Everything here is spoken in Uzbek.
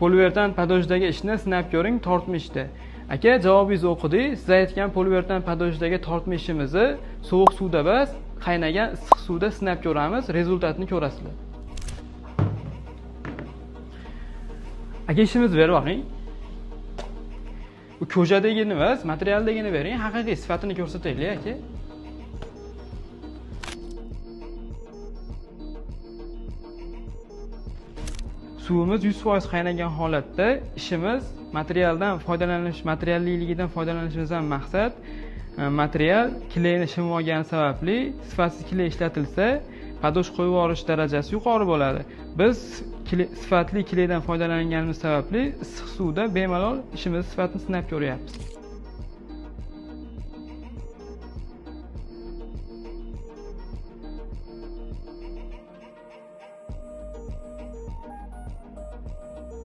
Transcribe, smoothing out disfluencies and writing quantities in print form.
Poliuretan podojdagi ishni sinab ko'ring tortma ishda. Aka, javobingizni o'qidik. Siz aytgan poliuretan podojdagi tortma ishimizni sovuq suvda emas, qaynagan issiq suvda sinab ko'ramiz, rezultatini ko'rasizlar. Aka, ishimizni berib boqing. Bu ko'jadagini emas, materialdagini bering, haqiqiy sifatini ko'rsataylik, aka. Suvimiz 100% qaynagan holatda ishimiz materialligidan foydalanishimizdan maqsad material klayni shimib olgani sababli sifatsiz klay ishlatilsa, padoj qo'yib yuborish darajasi yuqori bo'ladi. Biz sifatli klaydan foydalanganimiz sababli issiq suvda bemalol ishimiz sifatini sinab ko'ryapmiz.